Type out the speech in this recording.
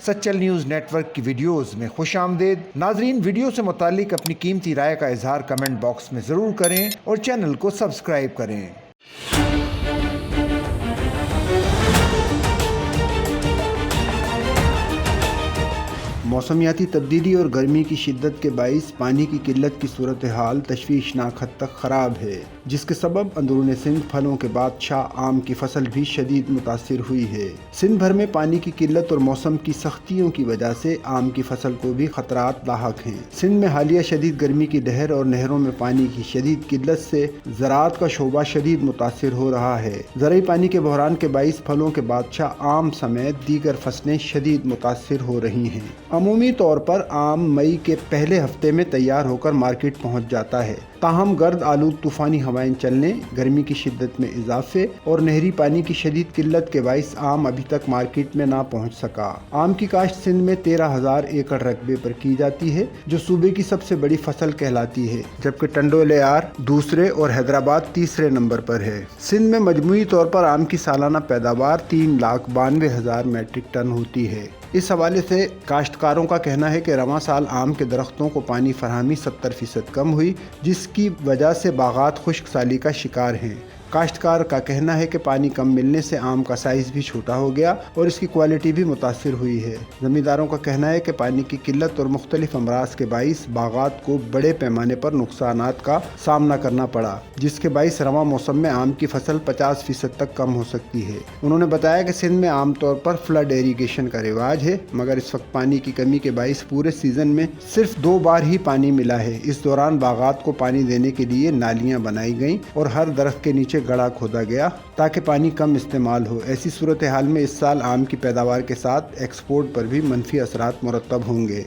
Sachal news net work کی videos میں خوش آمدید۔ ناظرین، ویڈیو سے متعلق اپنی قیمتی رائے کا اظہار کمنٹ باکس میں ضرور کریں اور چینل کو سبسکرائب کریں۔ موسمیاتی تبدیلی اور گرمی کی شدت کے باعث پانی کی قلت کی صورتحال تشویشناک حد تک خراب ہے، جس کے سبب اندرون سندھ پھلوں کے بادشاہ آم کی فصل بھی شدید متاثر ہوئی ہے۔ سندھ بھر میں پانی کی قلت اور موسم کی سختیوں کی وجہ سے آم کی فصل کو بھی خطرات لاحق ہیں۔ سندھ میں حالیہ شدید گرمی کی لہر اور نہروں میں پانی کی شدید قلت سے زراعت کا شعبہ شدید متاثر ہو رہا ہے۔ زرعی پانی کے بحران کے باعث پھلوں کے بادشاہ آم سمیت دیگر فصلیں شدید متاثر ہو رہی ہیں۔ عمومی طور پر آم مئی کے پہلے ہفتے میں تیار ہو کر مارکیٹ پہنچ جاتا ہے، تاہم گرد آلود طوفانی ہوائیں چلنے، گرمی کی شدت میں اضافے اور نہری پانی کی شدید قلت کے باعث آم ابھی تک مارکیٹ میں نہ پہنچ سکا۔ آم کی کاشت سندھ میں 13,000 ایکڑ رقبے پر کی جاتی ہے، جو صوبے کی سب سے بڑی فصل کہلاتی ہے، جبکہ ٹنڈو لیار دوسرے اور حیدرآباد تیسرے نمبر پر ہے۔ سندھ میں مجموعی طور پر آم کی سالانہ پیداوار 3,92,000 میٹرک ٹن ہوتی ہے۔ اس حوالے سے کاشتکاروں کا کہنا ہے کہ رواں سال آم کے درختوں کو پانی فراہمی 70% کم ہوئی، جس کی وجہ سے باغات خشک سالی کا شکار ہیں۔ کاشتکار کا کہنا ہے کہ پانی کم ملنے سے آم کا سائز بھی چھوٹا ہو گیا اور اس کی کوالٹی بھی متاثر ہوئی ہے۔ زمینداروں کا کہنا ہے کہ پانی کی قلت اور مختلف امراض کے باعث باغات کو بڑے پیمانے پر نقصانات کا سامنا کرنا پڑا، جس کے باعث رواں موسم میں آم کی فصل 50% تک کم ہو سکتی ہے۔ انہوں نے بتایا کہ سندھ میں عام طور پر فلڈ ایریگیشن کا رواج ہے، مگر اس وقت پانی کی کمی کے باعث پورے سیزن میں صرف 2 بار ہی پانی ملا ہے۔ اس دوران باغات کو پانی دینے کے لیے نالیاں بنائی گئیں اور ہر درخت کے نیچے گڑھا کھودا گیا تاکہ پانی کم استعمال ہو۔ ایسی صورتحال میں اس سال آم کی پیداوار کے ساتھ ایکسپورٹ پر بھی منفی اثرات مرتب ہوں گے۔